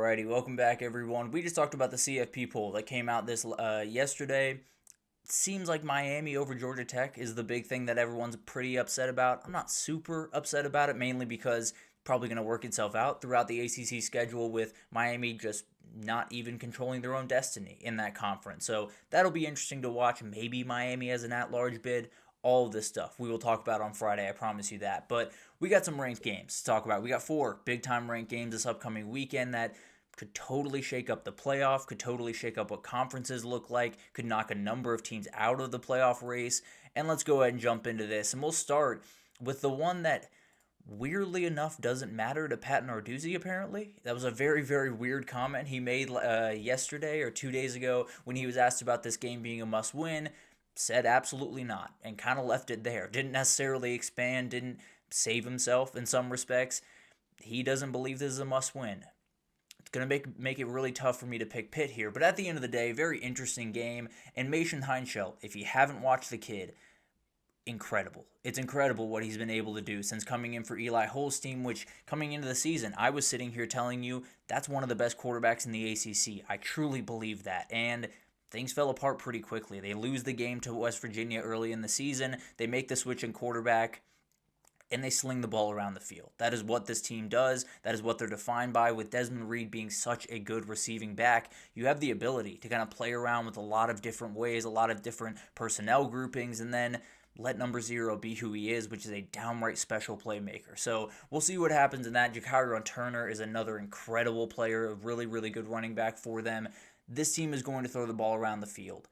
Alrighty, welcome back, everyone. We just talked about the CFP poll that came out this yesterday. Seems like Miami over Georgia Tech is the big thing that everyone's pretty upset about. I'm not super upset about it, mainly because probably going to work itself out throughout the ACC schedule with Miami just not even controlling their own destiny in that conference. So that'll be interesting to watch. Maybe Miami has an at-large bid. All of this stuff we will talk about on Friday, I promise you that. But we got some ranked games to talk about. We got 4 big-time ranked games this upcoming weekend that could totally shake up the playoff, could totally shake up what conferences look like, could knock a number of teams out of the playoff race. And let's go ahead and jump into this. And we'll start with the one that weirdly enough doesn't matter to Pat Narduzzi, apparently. That was a very, very weird comment he made yesterday or 2 days ago when he was asked about this game being a must-win. Said absolutely not and kind of left it there. Didn't necessarily expand, didn't save himself in some respects. He doesn't believe this is a must-win. It's going to make it really tough for me to pick Pitt here, but at the end of the day, very interesting game. And Mason Heinschel, if you haven't watched the kid, incredible. It's incredible what he's been able to do since coming in for Eli Holstein, which coming into the season, I was sitting here telling you that's one of the best quarterbacks in the ACC. I truly believe that. And things fell apart pretty quickly. They lose the game to West Virginia early in the season. They make the switch in quarterback, and they sling the ball around the field. That is what this team does. That is what they're defined by. With Desmond Reed being such a good receiving back, you have the ability to kind of play around with a lot of different ways, a lot of different personnel groupings, and then let number 0 be who he is, which is a downright special playmaker. So we'll see what happens in that. Jakyron Turner is another incredible player, a really, really good running back for them. This team is going to throw the ball around the field.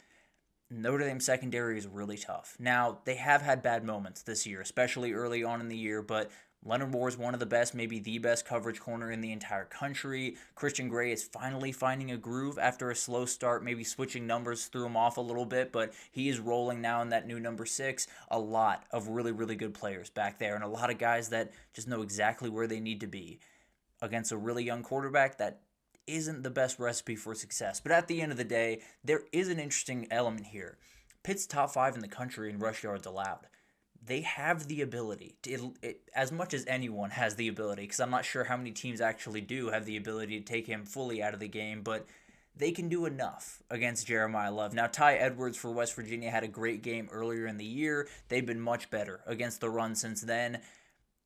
Notre Dame secondary is really tough. Now, they have had bad moments this year, especially early on in the year, but Leonard Moore is one of the best, maybe the best coverage corner in the entire country. Christian Gray is finally finding a groove after a slow start, maybe switching numbers threw him off a little bit, but he is rolling now in that new number 6. A lot of really, really good players back there, and a lot of guys that just know exactly where they need to be against a really young quarterback that isn't the best recipe for success. But at the end of the day, there is an interesting element here. Pitt's top 5 in the country in rush yards allowed. They have the ability, as much as anyone has the ability, because I'm not sure how many teams actually do have the ability to take him fully out of the game, but they can do enough against Jeremiah Love. Now, Ty Edwards for West Virginia had a great game earlier in the year. They've been much better against the run since then.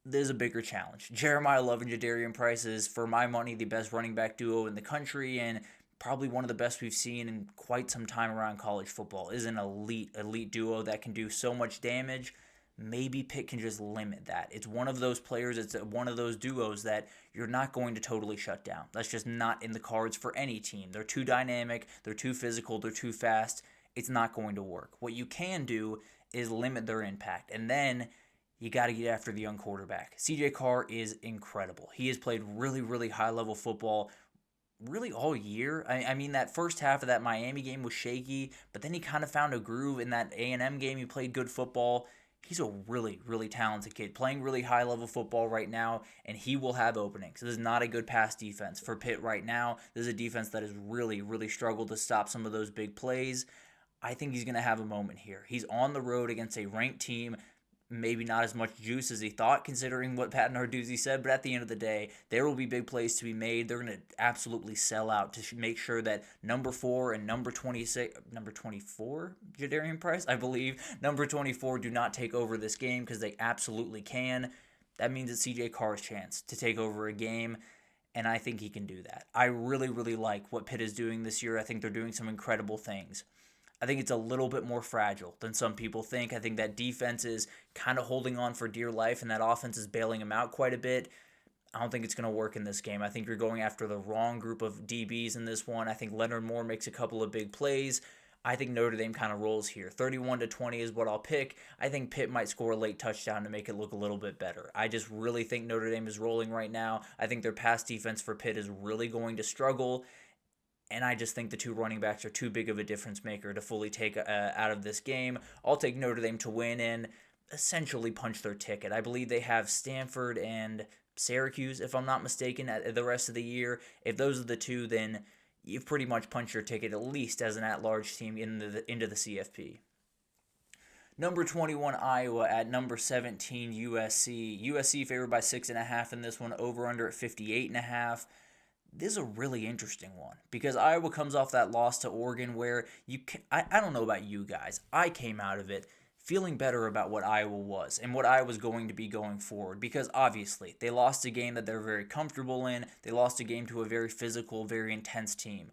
There's a bigger challenge. Jeremiah Love and Jadarian Price is, for my money, the best running back duo in the country and probably one of the best we've seen in quite some time around college football. Is an elite duo that can do so much damage. Maybe Pitt can just limit that. It's one of those players, it's one of those duos that you're not going to totally shut down. That's just not in the cards for any team. They're too dynamic, they're too physical, they're too fast. It's not going to work. What you can do is limit their impact. And then you got to get after the young quarterback. CJ Carr is incredible. He has played really, really high-level football really all year. I mean, that first half of that Miami game was shaky, but then he kind of found a groove. In that A&M game, he played good football. He's a really, really talented kid, playing really high-level football right now, and he will have openings. This is not a good pass defense for Pitt right now. This is a defense that has really, really struggled to stop some of those big plays. I think he's going to have a moment here. He's on the road against a ranked team. Maybe not as much juice as he thought, considering what Pat Narduzzi said, but at the end of the day, there will be big plays to be made. They're going to absolutely sell out to make sure that number 4 and number 24, Jadarian Price, I believe, number 24 do not take over this game, because they absolutely can. That means it's CJ Carr's chance to take over a game, and I think he can do that. I really, really like what Pitt is doing this year. I think they're doing some incredible things. I think it's a little bit more fragile than some people think. I think that defense is kind of holding on for dear life, and that offense is bailing them out quite a bit. I don't think it's going to work in this game. I think you're going after the wrong group of DBs in this one. I think Leonard Moore makes a couple of big plays. I think Notre Dame kind of rolls here. 31-20 is what I'll pick. I think Pitt might score a late touchdown to make it look a little bit better. I just really think Notre Dame is rolling right now. I think their pass defense for Pitt is really going to struggle. And I just think the 2 running backs are too big of a difference maker to fully take out of this game. I'll take Notre Dame to win and essentially punch their ticket. I believe they have Stanford and Syracuse, if I'm not mistaken, at the rest of the year. If those are the 2, then you've pretty much punched your ticket, at least as an at-large team, into the CFP. Number 21, Iowa at number 17, USC. USC favored by 6.5 in this one, over-under at 58.5. This is a really interesting one because Iowa comes off that loss to Oregon where I don't know about you guys. I came out of it feeling better about what Iowa was and what Iowa was going to be going forward because obviously they lost a game that they're very comfortable in. They lost a game to a very physical, very intense team.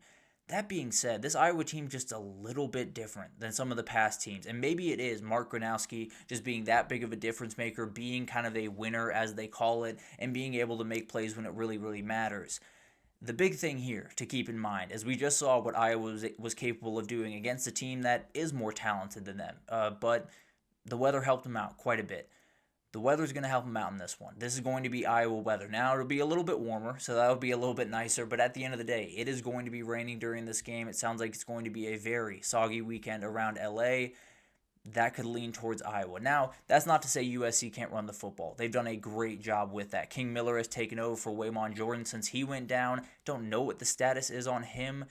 That being said, this Iowa team just a little bit different than some of the past teams. And maybe it is Mark Gronowski just being that big of a difference maker, being kind of a winner as they call it, and being able to make plays when it really, really matters. The big thing here to keep in mind, as we just saw what Iowa was capable of doing against a team that is more talented than them, but the weather helped them out quite a bit. The weather's going to help them out in this one. This is going to be Iowa weather. Now, it'll be a little bit warmer, so that'll be a little bit nicer, but at the end of the day, it is going to be raining during this game. It sounds like it's going to be a very soggy weekend around LA. That could lean towards Iowa. Now, that's not to say USC can't run the football. They've done a great job with that. King Miller has taken over for Waymon Jordan since he went down. Don't know what the status is on him.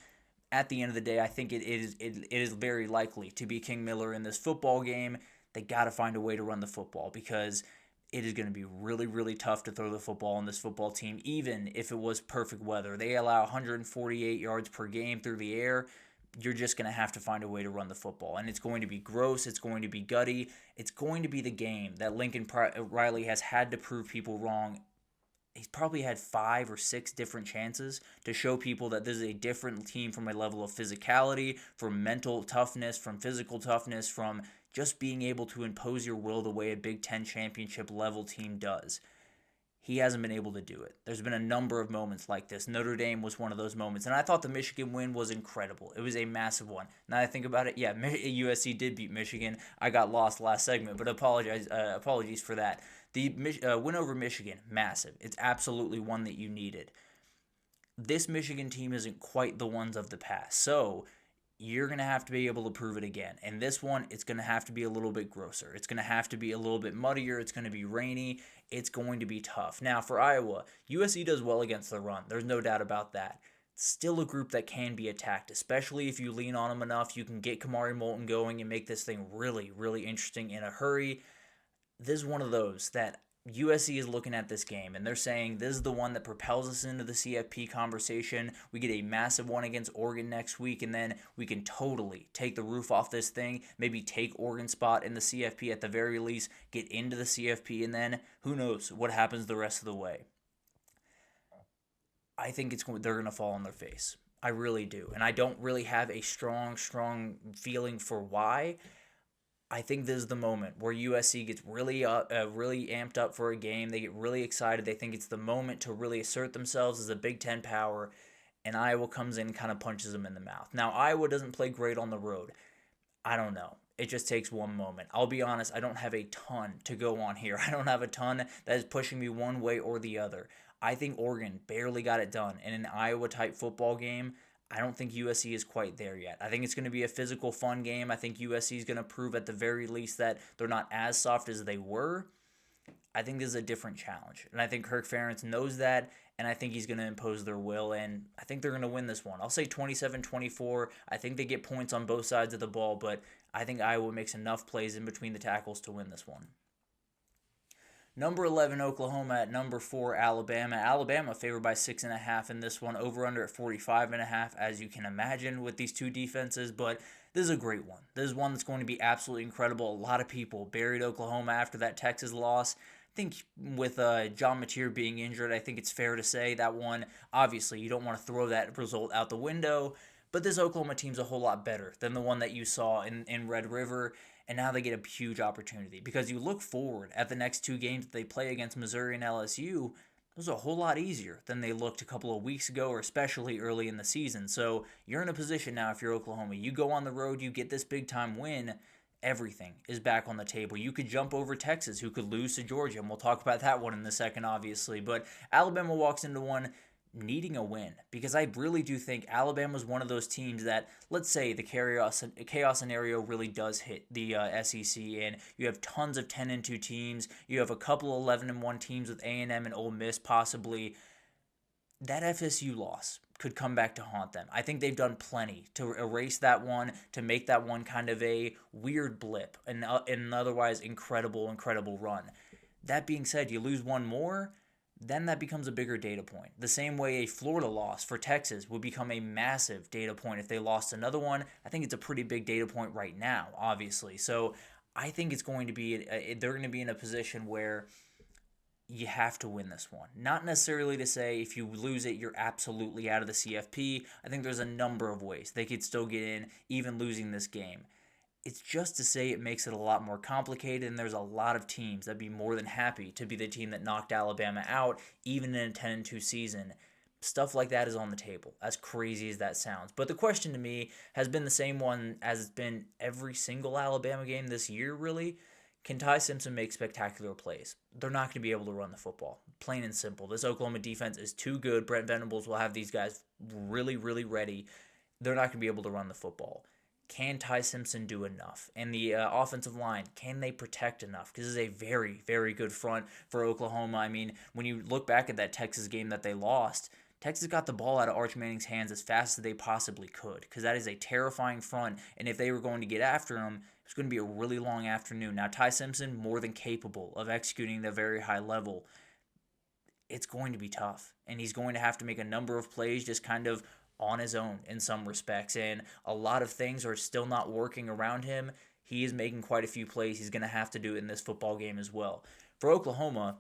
At the end of the day, I think it is very likely to be King Miller in this football game. They got to find a way to run the football because it is going to be really, really tough to throw the football on this football team, even if it was perfect weather. They allow 148 yards per game through the air. You're just going to have to find a way to run the football. And it's going to be gross. It's going to be gutty. It's going to be the game that Lincoln Riley has had to prove people wrong. He's probably had 5 or 6 different chances to show people that this is a different team from a level of physicality, from mental toughness, from physical toughness, from just being able to impose your will the way a Big Ten championship level team does. He hasn't been able to do it. There's been a number of moments like this. Notre Dame was one of those moments, and I thought the Michigan win was incredible. It was a massive one. Now I think about it, yeah, USC did beat Michigan. I got lost last segment, but apologies for that. The win over Michigan, massive. It's absolutely one that you needed. This Michigan team isn't quite the ones of the past, so you're going to have to be able to prove it again. And this one, it's going to have to be a little bit grosser. It's going to have to be a little bit muddier. It's going to be rainy. It's going to be tough. Now, for Iowa, USC does well against the run. There's no doubt about that. Still a group that can be attacked, especially if you lean on them enough. You can get Kamari Moulton going and make this thing really, really interesting in a hurry. This is one of those that USC is looking at this game and they're saying this is the one that propels us into the CFP conversation. We get a massive one against Oregon next week, and then we can totally take the roof off this thing, maybe take Oregon's spot in the CFP at the very least, get into the CFP, and then who knows what happens the rest of the way. I think they're going to fall on their face. I really do. And I don't really have a strong feeling for why. I think this is the moment where USC gets really amped up for a game. They get really excited. They think it's the moment to really assert themselves as a Big Ten power, and Iowa comes in and kind of punches them in the mouth. Now, Iowa doesn't play great on the road. I don't know. It just takes one moment. I'll be honest, I don't have a ton to go on here. I don't have a ton that is pushing me one way or the other. I think Oregon barely got it done in an Iowa-type football game. I don't think USC is quite there yet. I think it's going to be a physical, fun game. I think USC is going to prove at the very least that they're not as soft as they were. I think this is a different challenge. And I think Kirk Ferentz knows that, and I think he's going to impose their will, and I think they're going to win this one. I'll say 27-24. I think they get points on both sides of the ball, but I think Iowa makes enough plays in between the tackles to win this one. Number 11, Oklahoma at number 4, Alabama. Alabama favored by 6.5 in this one, over-under at 45.5, as you can imagine with these two defenses, but this is a great one. This is one that's going to be absolutely incredible. A lot of people buried Oklahoma after that Texas loss. I think with John Mateer being injured, I think it's fair to say that one, obviously, you don't want to throw that result out the window, but this Oklahoma team's a whole lot better than the one that you saw in Red River. And now they get a huge opportunity because you look forward at the next 2 games that they play against Missouri and LSU. Those are a whole lot easier than they looked a couple of weeks ago, or especially early in the season. So you're in a position now if you're Oklahoma. You go on the road, you get this big-time win, everything is back on the table. You could jump over Texas, who could lose to Georgia, and we'll talk about that one in a second, obviously. But Alabama walks into one needing a win, because I really do think Alabama's one of those teams that, let's say the chaos scenario really does hit the SEC, and you have tons of 10-2 teams, you have a couple of 11-1 teams with A&M and Ole Miss possibly. That FSU loss could come back to haunt them. I think they've done plenty to erase that one, to make that one kind of a weird blip, in an otherwise incredible run. That being said, you lose one more, then that becomes a bigger data point. The same way a Florida loss for Texas would become a massive data point if they lost another one. I think it's a pretty big data point right now, obviously. So I think it's going to be, they're going to be in a position where you have to win this one. Not necessarily to say if you lose it, you're absolutely out of the CFP. I think there's a number of ways they could still get in, even losing this game. It's just to say it makes it a lot more complicated, and there's a lot of teams that'd be more than happy to be the team that knocked Alabama out, even in a 10-2 season. Stuff like that is on the table, as crazy as that sounds. But the question to me has been the same one as it's been every single Alabama game this year, really. Can Ty Simpson make spectacular plays? They're not going to be able to run the football. Plain and simple. This Oklahoma defense is too good. Brent Venables will have these guys really, really ready. They're not going to be able to run the football. Can Ty Simpson do enough? And the offensive line, can they protect enough? Because this is a very, very good front for Oklahoma. I mean, when you look back at that Texas game that they lost, Texas got the ball out of Arch Manning's hands as fast as they possibly could, because that is a terrifying front, and if they were going to get after him, it's going to be a really long afternoon. Now, Ty Simpson, more than capable of executing at a very high level. It's going to be tough, and he's going to have to make a number of plays just kind of on his own in some respects, and a lot of things are still not working around him. He is making quite a few plays. He's going to have to do it in this football game as well. For Oklahoma,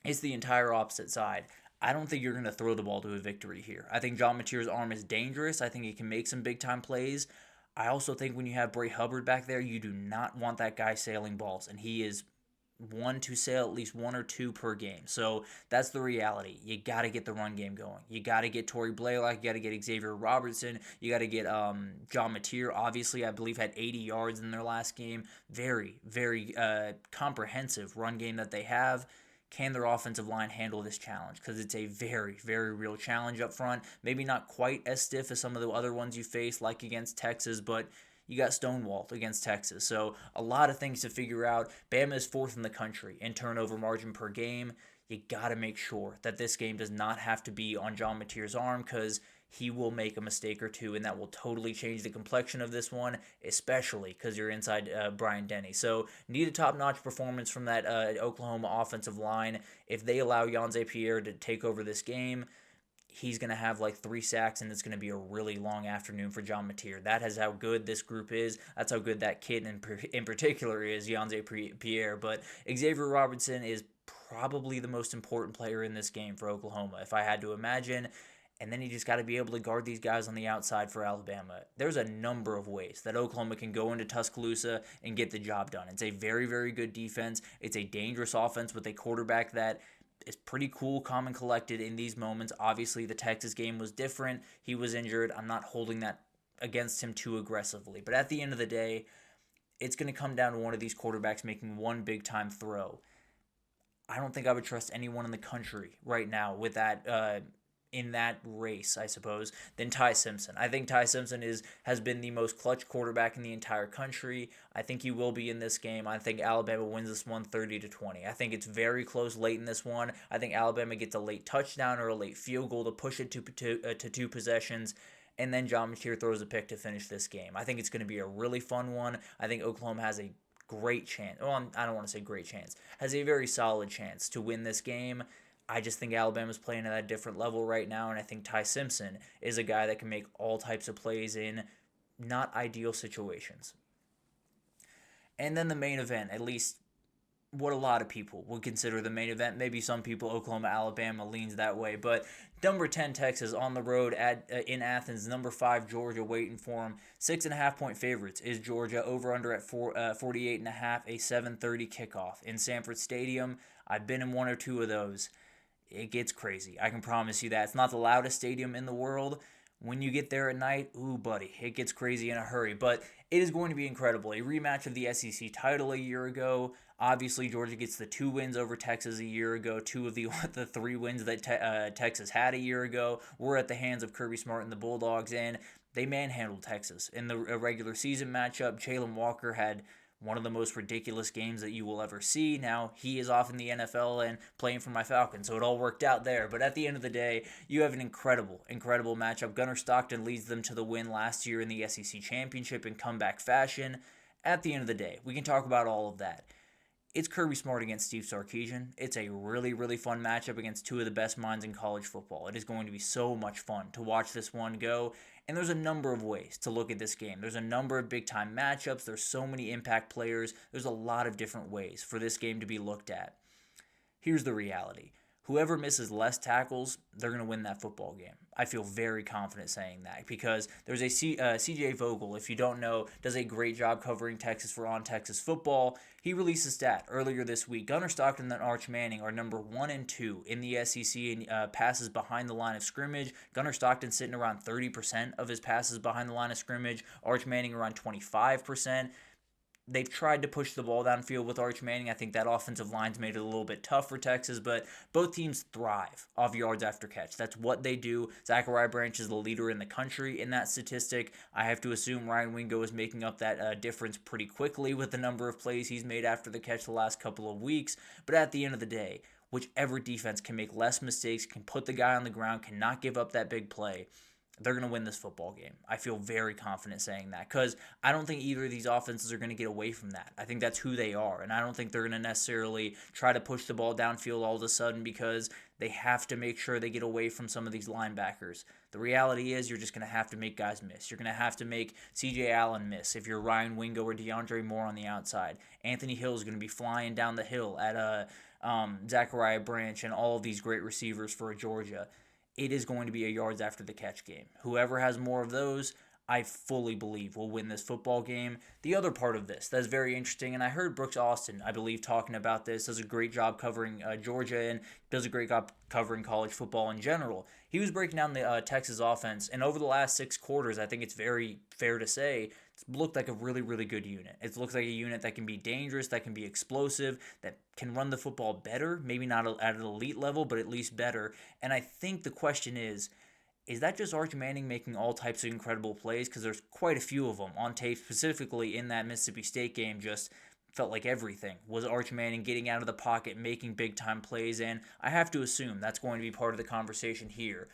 it's the entire opposite side. I don't think you're going to throw the ball to a victory here. I think John Mateer's arm is dangerous. I think he can make some big-time plays. I also think when you have Bray Hubbard back there, you do not want that guy sailing balls, and he is one to sail at least one or two per game. So that's the reality. You got to get the run game going. You got to get Torrey Blaylock. You got to get Xavier Robertson. You got to get John Mateer. Obviously, I believe had 80 yards in their last game. Very, very comprehensive run game that they have. Can their offensive line handle this challenge? Because it's a very, very real challenge up front. Maybe not quite as stiff as some of the other ones you face, like against Texas, but you got stonewalled against Texas. So a lot of things to figure out. Bama is fourth in the country in turnover margin per game. You got to make sure that this game does not have to be on John Mateer's arm, because he will make a mistake or two, and that will totally change the complexion of this one, especially because you're inside Bryant Denny. So need a top-notch performance from that Oklahoma offensive line. If they allow Yanze Pierre to take over this game, he's going to have like 3 sacks, and it's going to be a really long afternoon for John Mateer. That is how good this group is. That's how good that kid in particular is, Yanze Pierre. But Xavier Robertson is probably the most important player in this game for Oklahoma, if I had to imagine. And then you just got to be able to guard these guys on the outside for Alabama. There's a number of ways that Oklahoma can go into Tuscaloosa and get the job done. It's a very, very good defense. It's a dangerous offense with a quarterback that is pretty cool, calm, and collected in these moments. Obviously, the Texas game was different. He was injured. I'm not holding that against him too aggressively. But at the end of the day, it's going to come down to one of these quarterbacks making one big-time throw. I don't think I would trust anyone in the country right now with that in that race, I suppose, than Ty Simpson. I think Ty Simpson has been the most clutch quarterback in the entire country. I think he will be in this game. I think Alabama wins this one 30-20. I think it's very close late in this one. I think Alabama gets a late touchdown or a late field goal to push it to 2 possessions, and then John Mateer throws a pick to finish this game. I think it's going to be a really fun one. I think Oklahoma has a great chance. Well, I don't want to say great chance. Has a very solid chance to win this game. I just think Alabama's playing at a different level right now, and I think Ty Simpson is a guy that can make all types of plays in not ideal situations. And then the main event, at least what a lot of people would consider the main event. Maybe some people, Oklahoma, Alabama leans that way, but number 10 Texas on the road in Athens, number 5 Georgia waiting for them. 6.5-point favorites is Georgia, over under at 48.5, a 7:30 kickoff in Sanford Stadium. I've been in one or two of those. It gets crazy. I can promise you that. It's not the loudest stadium in the world. When you get there at night, ooh, buddy, it gets crazy in a hurry. But it is going to be incredible. A rematch of the SEC title a year ago. Obviously, Georgia gets the 2 wins over Texas a year ago. 2 of the 3 wins that Texas had a year ago were at the hands of Kirby Smart and the Bulldogs, and they manhandled Texas. In the regular season matchup, Jalen Walker had one of the most ridiculous games that you will ever see. Now, he is off in the NFL and playing for my Falcons, so it all worked out there. But at the end of the day, you have an incredible, incredible matchup. Gunnar Stockton leads them to the win last year in the SEC Championship in comeback fashion. At the end of the day, we can talk about all of that. It's Kirby Smart against Steve Sarkisian. It's a really, really fun matchup against two of the best minds in college football. It is going to be so much fun to watch this one go. And there's a number of ways to look at this game. There's a number of big time matchups. There's so many impact players. There's a lot of different ways for this game to be looked at. Here's the reality. Whoever misses less tackles, they're going to win that football game. I feel very confident saying that because there's a CJ Vogel, if you don't know, does a great job covering Texas for On Texas Football. He released a stat earlier this week. Gunnar Stockton and Arch Manning are number 1 and 2 in the SEC in passes behind the line of scrimmage. Gunnar Stockton sitting around 30% of his passes behind the line of scrimmage. Arch Manning around 25%. They've tried to push the ball downfield with Arch Manning. I think that offensive line's made it a little bit tough for Texas, but both teams thrive off yards after catch. That's what they do. Zachariah Branch is the leader in the country in that statistic. I have to assume Ryan Wingo is making up that difference pretty quickly with the number of plays he's made after the catch the last couple of weeks. But at the end of the day, whichever defense can make less mistakes, can put the guy on the ground, cannot give up that big play, they're going to win this football game. I feel very confident saying that because I don't think either of these offenses are going to get away from that. I think that's who they are, and I don't think they're going to necessarily try to push the ball downfield all of a sudden because they have to make sure they get away from some of these linebackers. The reality is you're just going to have to make guys miss. You're going to have to make C.J. Allen miss if you're Ryan Wingo or DeAndre Moore on the outside. Anthony Hill is going to be flying down the hill at Zachariah Branch and all of these great receivers for Georgia. It is going to be a yards after the catch game. Whoever has more of those, I fully believe will win this football game. The other part of this that's very interesting, and I heard Brooks Austin, I believe, talking about this, does a great job covering Georgia and does a great job covering college football in general. He was breaking down the Texas offense, and over the last 6 quarters, I think it's very fair to say, it's looked like a really, really good unit. It looks like a unit that can be dangerous, that can be explosive, that can run the football better, maybe not at an elite level, but at least better. And I think the question is that just Arch Manning making all types of incredible plays? Because there's quite a few of them on tape, specifically in that Mississippi State game, just felt like everything was Arch Manning getting out of the pocket, making big-time plays, and I have to assume that's going to be part of the conversation here.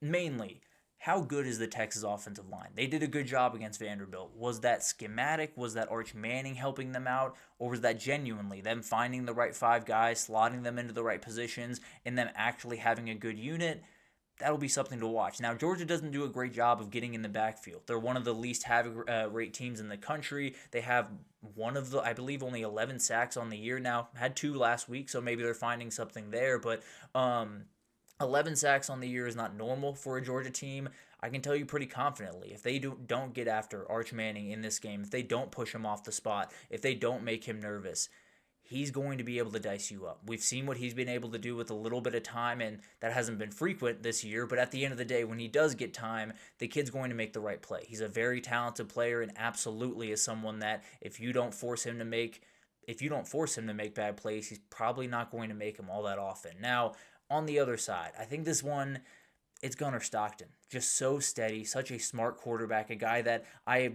Mainly, how good is the Texas offensive line? They did a good job against Vanderbilt. Was that schematic? Was that Arch Manning helping them out? Or was that genuinely them finding the right 5 guys, slotting them into the right positions, and them actually having a good unit? That'll be something to watch. Now, Georgia doesn't do a great job of getting in the backfield. They're one of the least havoc rate teams in the country. They have one of the, I believe, only 11 sacks on the year now. Had 2 last week, so maybe they're finding something there. But 11 sacks on the year is not normal for a Georgia team. I can tell you pretty confidently, if they don't get after Arch Manning in this game, if they don't push him off the spot, if they don't make him nervous, he's going to be able to dice you up. We've seen what he's been able to do with a little bit of time, and that hasn't been frequent this year, but at the end of the day, when he does get time, the kid's going to make the right play. He's a very talented player and absolutely is someone that if you don't force him to make bad plays, he's probably not going to make them all that often. Now, on the other side, I think this one, it's Gunnar Stockton. Just so steady, such a smart quarterback, a guy that I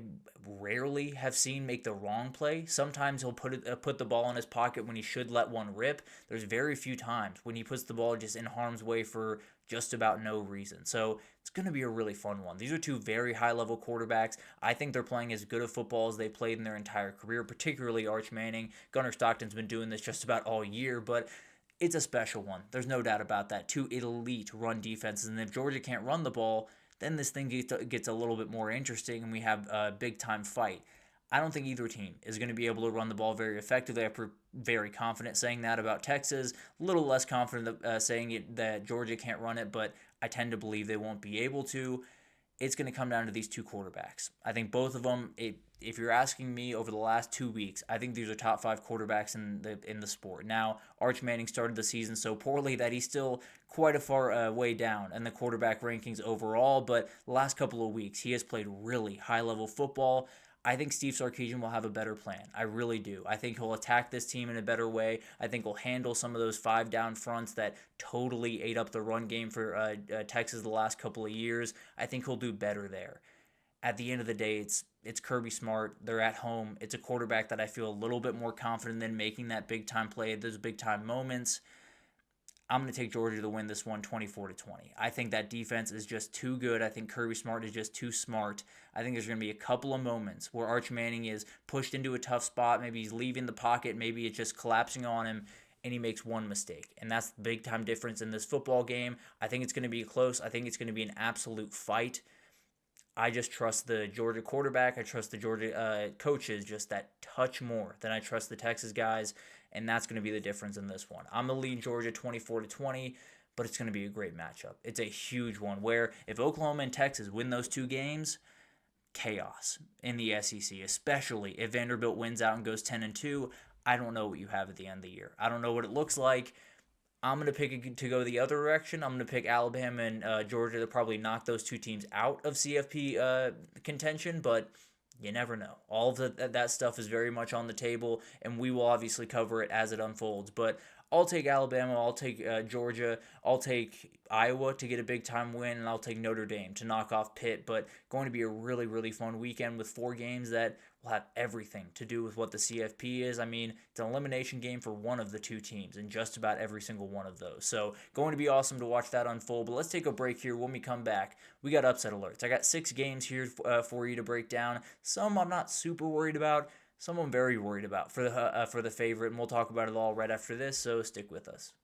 rarely have seen make the wrong play. Sometimes he'll put the ball in his pocket when he should let one rip. There's very few times when he puts the ball just in harm's way for just about no reason. So it's going to be a really fun one. These are 2 very high-level quarterbacks. I think they're playing as good of football as they've played in their entire career, particularly Arch Manning. Gunnar Stockton's been doing this just about all year, but it's a special one. There's no doubt about that. 2 elite run defenses, and if Georgia can't run the ball, then this thing gets a little bit more interesting, and we have a big-time fight. I don't think either team is going to be able to run the ball very effectively. I'm very confident saying that about Texas. A little less confident saying that Georgia can't run it, but I tend to believe they won't be able to. It's going to come down to these 2 quarterbacks. I think both of them, if you're asking me over the last 2 weeks, I think these are top 5 quarterbacks in the sport. Now, Arch Manning started the season so poorly that he's still quite a far way down in the quarterback rankings overall, but the last couple of weeks, he has played really high-level football. I think Steve Sarkisian will have a better plan. I really do. I think he'll attack this team in a better way. I think he'll handle some of those 5-down fronts that totally ate up the run game for Texas the last couple of years. I think he'll do better there. At the end of the day, it's Kirby Smart. They're at home. It's a quarterback that I feel a little bit more confident in making that big-time play at those big-time moments. I'm going to take Georgia to win this one 24-20. I think that defense is just too good. I think Kirby Smart is just too smart. I think there's going to be a couple of moments where Arch Manning is pushed into a tough spot. Maybe he's leaving the pocket. Maybe it's just collapsing on him, and he makes one mistake. And that's the big time difference in this football game. I think it's going to be close. I think it's going to be an absolute fight. I just trust the Georgia quarterback. I trust the Georgia coaches just that touch more than I trust the Texas guys, and that's going to be the difference in this one. I'm going to lead Georgia 24-20, but it's going to be a great matchup. It's a huge one where if Oklahoma and Texas win those two games, chaos in the SEC, especially if Vanderbilt wins out and goes 10-2. I don't know what you have at the end of the year. I don't know what it looks like. I'm going to pick it to go the other direction. I'm going to pick Alabama and Georgia to probably knock those two teams out of CFP contention, but you never know. All of that stuff is very much on the table, and we will obviously cover it as it unfolds. But I'll take Alabama, I'll take Georgia, I'll take Iowa to get a big-time win, and I'll take Notre Dame to knock off Pitt. But going to be a really, really fun weekend with 4 games that will have everything to do with what the CFP is. I mean, it's an elimination game for one of the two teams in just about every single one of those. So going to be awesome to watch that unfold. But let's take a break here. When we come back, we got upset alerts. I got 6 games here for you to break down. Some I'm not super worried about. Some I'm very worried about for the favorite, and we'll talk about it all right after this, so stick with us.